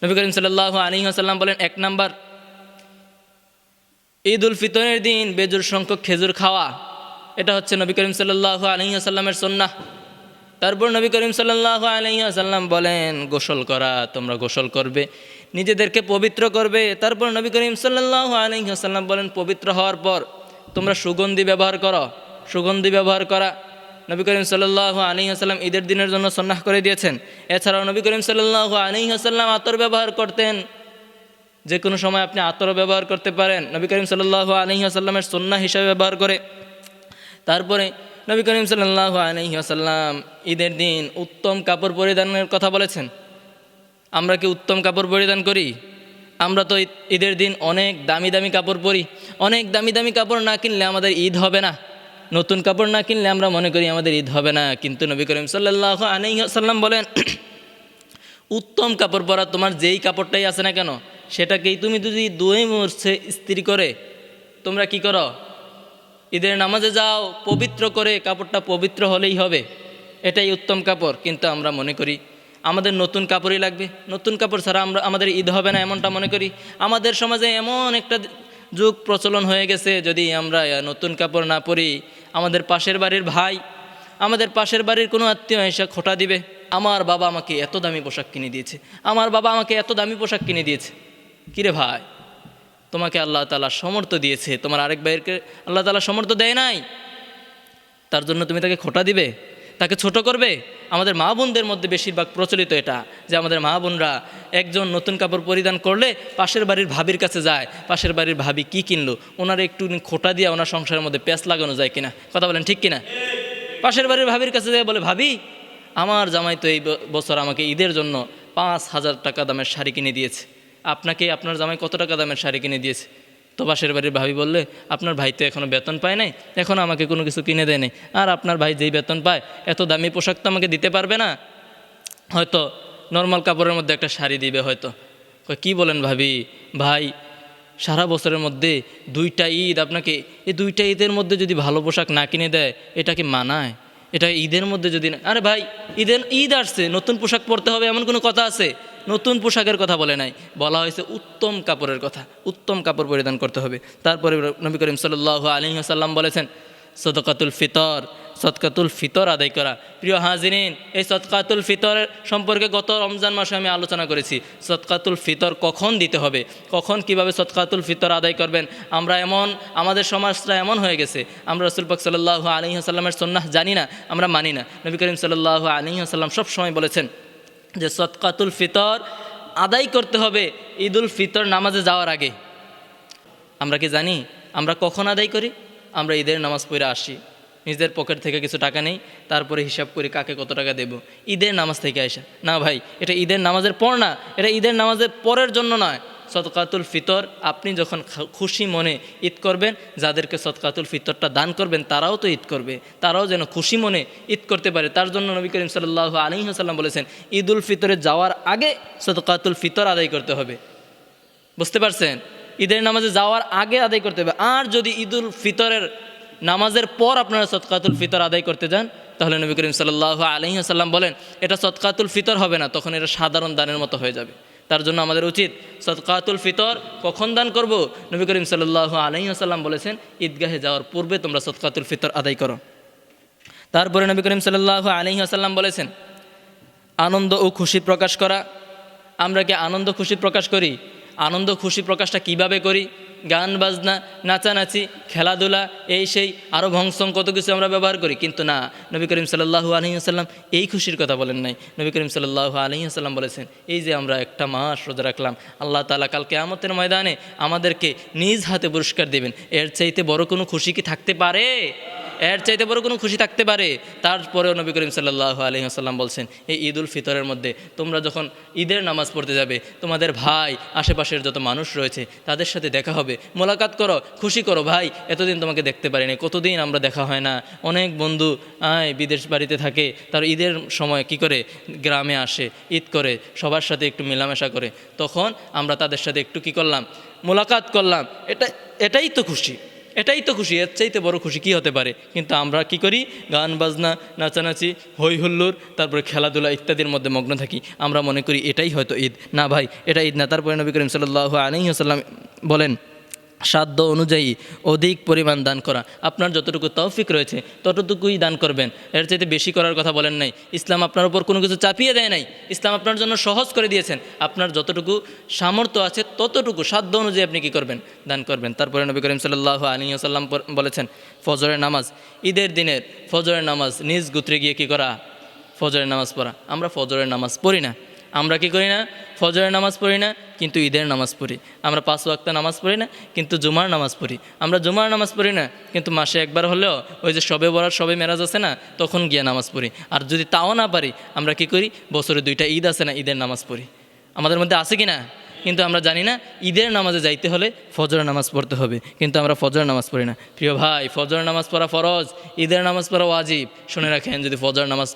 নবী করিম সাল্লাল্লাহু আলাইহি ওয়াসাল্লাম বলেন, 1 নাম্বার, ঈদ উল ফিতরের দিন বেজোড় সংখ্যক খেজুর খাওয়া, এটা হচ্ছে নবী করিম সাল্লাল্লাহু আলাইহি ওয়াসাল্লামের সুন্নাহ। তারপর নবী করিম সাল্লাল্লাহু আলাইহি ওয়াসাল্লাম বলেন, গোসল করা, তোমরা গোসল করবে, নিজেদেরকে পবিত্র করবে। তারপর নবী করিম সাল্লাল্লাহু আলাইহি ওয়াসাল্লাম বলেন, পবিত্র হওয়ার পর তোমরা সুগন্ধি ব্যবহার করো, সুগন্ধি ব্যবহার করা নবী করিম সাল্লাল্লাহু আলাইহি ওয়াসাল্লাম ঈদের দিনের জন্য সুন্নাহ করে দিয়েছেন। এছাড়াও নবী করিম সাল্লাল্লাহু আলাইহি ওয়াসাল্লাম আতর ব্যবহার করতেন, যে কোনো সময় আপনি আতর ব্যবহার করতে পারেন, নবী করিম সাল্লাল্লাহু আলাইহি ওয়াসাল্লামের সুন্নাহ হিসাবে ব্যবহার করে। তারপরে নবী করিম সাল্লাল্লাহু আলাইহি ওয়াসাল্লাম ঈদের দিন উত্তম কাপড় পরিধানের কথা বলেছেন। আমরা কি উত্তম কাপড় পরিধান করি? আমরা তো ঈদের দিন অনেক দামি দামি কাপড় পরি। অনেক দামি দামি কাপড় না কিনলে আমাদের ঈদ হবে না। নতুন কাপড় না কিনলে আমরা মনে করি আমাদের ঈদ হবে না। কিন্তু নবী করিম সাল্লাল্লাহু আলাইহি ওয়াসাল্লাম বলেন, উত্তম কাপড় পরা তোমার যেই কাপড়টাই আছে না কেন, সেটাকেই তুমি যদি ধুয়ে মুছে ইস্ত্রি করে তোমরা কি করো, ঈদের নামাজে যাও, পবিত্র করে, কাপড়টা পবিত্র হলেই হবে, এটাই উত্তম কাপড়। কিন্তু আমরা মনে করি আমাদের নতুন কাপড়ই লাগবে, নতুন কাপড় ছাড়া আমাদের ঈদ হবে না, এমনটা মনে করি। আমাদের সমাজে এমন একটা যুগ প্রচলন হয়ে গেছে, যদি আমরা নতুন কাপড় না পরি, আমাদের পাশের বাড়ির ভাই, আমাদের পাশের বাড়ির কোনো আত্মীয় এসে খোঁটা দিবে, আমার বাবা আমাকে এত দামি পোশাক কিনে দিয়েছে, আমার বাবা আমাকে এত দামি পোশাক কিনে দিয়েছে। কিরে ভাই, তোমাকে আল্লাহ তাআলা সমর্থ দিয়েছে, তোমার আরেক ভাইয়েরকে আল্লাহ তাআলা সমর্থ দেয় নাই, তার জন্য তুমি তাকে খোঁটা দিবে, তাকে ছোট করবে? আমাদের মা বোনদের মধ্যে বেশিরভাগ প্রচলিত এটা, যে আমাদের মা বোনরা একজন নতুন কাপড় পরিধান করলে পাশের বাড়ির ভাবির কাছে যায়, পাশের বাড়ির ভাবি কি কিনলো, ওনারা একটু খোঁটা দিয়ে ওনার সংসারের মধ্যে প্যাঁচ লাগানো যায় কিনা, কথা বলেন ঠিক কিনা? পাশের বাড়ির ভাবির কাছে যায়, বলে, ভাবি আমার জামাই তো এই বছর আমাকে ঈদের জন্য 5,000 টাকা দামের শাড়ি কিনে দিয়েছে, আপনাকে আপনার জামাই কত টাকা দামের শাড়ি কিনে দিয়েছে? তো পাশের বাড়ির ভাবি বললে, আপনার ভাই তো এখনও বেতন পায় নাই, এখনও আমাকে কোনো কিছু কিনে দেয় নাই, আর আপনার ভাই যেই বেতন পায় এত দামি পোশাক তো আমাকে দিতে পারবে না, হয়তো নর্মাল কাপড়ের মধ্যে একটা শাড়ি দিবে হয়তো। কি বলেন ভাবি, ভাই সারা বছরের মধ্যে 2টা ঈদ, আপনাকে এই 2টা ঈদের মধ্যে যদি ভালো পোশাক না কিনে দেয়, এটা কি মানায়? এটা ঈদের মধ্যে যদি না, আরে ভাই ঈদ আসছে, নতুন পোশাক পরতে হবে এমন কোনো কথা আছে? নতুন পোশাকের কথা বলে নাই, বলা হয়েছে উত্তম কাপড়ের কথা, উত্তম কাপড় পরিধান করতে হবে। তারপরে নবী করিম সাল্লাল্লাহু আলাইহি ওয়াসাল্লাম বলেছেন, সদকাতুল ফিতর, সদকাতুল ফিতর আদায় করা। প্রিয় হাজিরিন, এই সদকাতুল ফিতর সম্পর্কে গত রমজান মাসে আমি আলোচনা করেছি। সদকাতুল ফিতর কখন দিতে হবে, কখন কিভাবে সদকাতুল ফিতর আদায় করবেন। আমাদের সমাজটা এমন হয়ে গেছে, আমরা রাসূল পাক সাল্লাল্লাহু আলাইহি ওয়াসাল্লামের সুন্নাহ জানি না, আমরা মানি না। নবী করিম সাল্লাল্লাহু আলাইহি ওয়াসাল্লাম সবসময় বলেছেন যে সদকাতুল ফিতর আদায় করতে হবে ঈদুল ফিতর নামাজে যাওয়ার আগে। আমরা কি জানি আমরা কখন আদায় করি? আমরা ঈদের নামাজ পড়ে আসি, নিজের পকেট থেকে কিছু টাকা নেই, তারপরে হিসাব করি কাকে কত টাকা দেব, ঈদের নামাজ থেকে আসা। না ভাই, এটা ঈদের নামাজের পর না, এটা ঈদের নামাজের পরের জন্য নয়। সদকাতুল ফিতর আপনি যখন খুশি মনে ঈদ করবেন, যাদেরকে সদকাতুল ফিতরটা দান করবেন তারাও তো ঈদ করবে, তারাও যেন খুশি মনে ঈদ করতে পারে, তার জন্য নবী করিম সাল্লাল্লাহু আলাইহি ওয়াসাল্লাম বলেছেন ঈদুল ফিতরে যাওয়ার আগে সদকাতুল ফিতর আদায় করতে হবে। বুঝতে পারছেন? ঈদের নামাজে যাওয়ার আগে আদায় করতে হবে। আর যদি ঈদুল ফিতরের নামাজের পর আপনারা সদকাতুল ফিতর আদায় করতে যান, তাহলে নবী করিম সাল্লাল্লাহু আলাইহি ওয়াসাল্লাম বলেন এটা সদকাতুল ফিতর হবে না, তখন এটা সাধারণ দানের মতো হয়ে যাবে। তার জন্য আমাদের উচিত সদকাতুল ফিতর কখন দান করব? নবী করিম সাল্লাল্লাহু আলাইহি ওয়াসাল্লাম বলেছেন ঈদগাহে যাওয়ার পূর্বে তোমরা সদকাতুল ফিতর আদায় করো। তারপরে নবী করিম সাল্লাল্লাহু আলাইহি ওয়াসাল্লাম বলেছেন আনন্দ ও খুশি প্রকাশ করা। আমরা কি আনন্দ খুশি প্রকাশ করি? আনন্দ খুশি প্রকাশটা কিভাবে করি? গান বাজনা, নাচানাচি, খেলাধুলা, এই সেই আরও ভংসং কত কিছু আমরা ব্যবহার করি। কিন্তু না, নবী করিম সাল্লাল্লাহু আলাইহি ওয়াসাল্লাম এই খুশির কথা বলেন নাই। নবী করিম সাল্লাল্লাহু আলাইহি ওয়াসাল্লাম বলেছেন এই যে আমরা একটা মাস রোজা রাখলাম, আল্লাহ তাআলা কাল কিয়ামতের ময়দানে আমাদেরকে নিজ হাতে পুরস্কার দেবেন। এর চাইতে বড় কোনো খুশি কি থাকতে পারে? এর চাইতে বড় কোনো খুশি থাকতে পারে? তারপরেও নবী করিম সাল্লাল্লাহু আলাইহি ওয়াসাল্লাম বলছেন এই ঈদুল ফিতরের মধ্যে তোমরা যখন ঈদের নামাজ পড়তে যাবে, তোমাদের ভাই আশেপাশের যত মানুষ রয়েছে তাদের সাথে দেখা হবে, মোলাকাত করো, খুশি করো। ভাই এতদিন তোমাকে দেখতে পারিনি, কতদিন আমরা দেখা হয় না। অনেক বন্ধু বিদেশ বাড়িতে থাকে, তার ঈদের সময় কি করে গ্রামে আসে, ঈদ করে সবার সাথে একটু মেলামেশা করে, তখন আমরা তাদের সাথে একটু কি করলাম, মোলাকাত করলাম। এটাই তো খুশি। এটাই তো খুশি, এর চাইতে বড় খুশি কী হতে পারে? কিন্তু আমরা কি করি? গান বাজনা, নাচানাচি, হই হুল্লোড়, তারপরে খেলাধুলা ইত্যাদির মধ্যে মগ্ন থাকি। আমরা মনে করি এটাই হয়তো ঈদ। না ভাই, এটা ঈদ না। তারপরে নবী করিম সাল্লাল্লাহু আলাইহি ওয়াসাল্লাম বলেন, সাধ্য অনুযায়ী অধিক পরিমাণ দান করা। আপনার যতটুকু তৌফিক রয়েছে ততটুকুই দান করবেন, এর চাইতে বেশি করার কথা বলেন নাই। ইসলাম আপনার উপর কোনো কিছু চাপিয়ে দেয় নাই, ইসলাম আপনার জন্য সহজ করে দিয়েছেন। আপনার যতটুকু সামর্থ্য আছে ততটুকু সাধ্য অনুযায়ী আপনি কী করবেন? দান করবেন। তারপরে নবী করিম সাল্লাল্লাহু আলাইহি ওয়াসাল্লাম বলেছেন, ফজরের নামাজ, ঈদের দিনের ফজরের নামাজ নিজ গোত্রে গিয়ে কী করা? ফজরের নামাজ পড়া। আমরা ফজরের নামাজ পড়ি না। আমরা কি করি না? ফজরের নামাজ পড়ি না, কিন্তু ঈদের নামাজ পড়ি। আমরা 5 ওয়াক্ত নামাজ পড়ি না, কিন্তু জুমার নামাজ পড়ি। আমরা জুমার নামাজ পড়ি না, কিন্তু মাসে একবার হলেও ওই যে শবে বরাত, শবে মেরাজ আছে না, তখন গিয়ে নামাজ পড়ি। আর যদি তাও না পারি, আমরা কি করি? বছরে 2টা ঈদ আছে না, ঈদের নামাজ পড়ি। আমাদের মধ্যে আছে কি না? কিন্তু আমরা জানি না ঈদের নামাজে যাইতে হলে ফজরের নামাজ পড়তে হবে, কিন্তু আমরা ফজরের নামাজ পড়ি না। প্রিয় ভাই, ফজরের নামাজ পড়া ফরজ, ঈদের নামাজ পড়া ওয়াজিব। শুনে রাখেন, যদি ফজরের নামাজ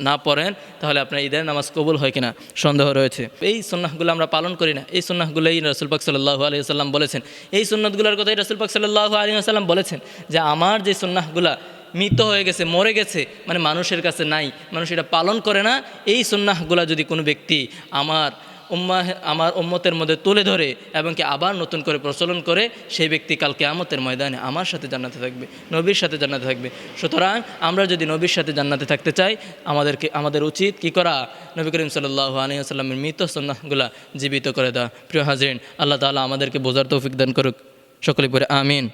না পড়েন তাহলে আপনার ঈদের নামাজ কবুল হয় কিনা সন্দেহ রয়েছে। এই সুন্নাহগুলো আমরা পালন করি না। এই সুন্নাহগুলোই রাসূল পাক সাল্লাল্লাহু আলাইহি ওয়াসাল্লাম বলেছেন। এই সুন্নাতগুলোর কথাই রাসূল পাক সাল্লাল্লাহু আলাইহি ওয়াসাল্লাম বলেছেন যে আমার যে সুন্নাহগুলা মৃত হয়ে গেছে, মরে গেছে, মানে মানুষের কাছে নাই, মানুষ এটা পালন করে না, এই সুন্নাহগুলা যদি কোনো ব্যক্তি আমার উম্মতের মধ্যে তুলে ধরে এবং কি আবার নতুন করে প্রচলন করে, সেই ব্যক্তি কাল কিয়ামতের ময়দানে আমার সাথে জান্নাতে থাকবে, নবীর সাথে জান্নাতে থাকবে। সুতরাং আমরা যদি নবীর সাথে জান্নাতে থাকতে চাই, আমাদের উচিত কি করা? নবী করিম সাল্লাল্লাহু আলাইহি ওয়াসাল্লামের মৃত সুন্নাহগুলা জীবিত করে দেওয়া। প্রিয় হাজিরিন, আল্লাহ তাআলা আমাদেরকে বোঝার তৌফিক দান করুক। সকলে পড়ে আমিন।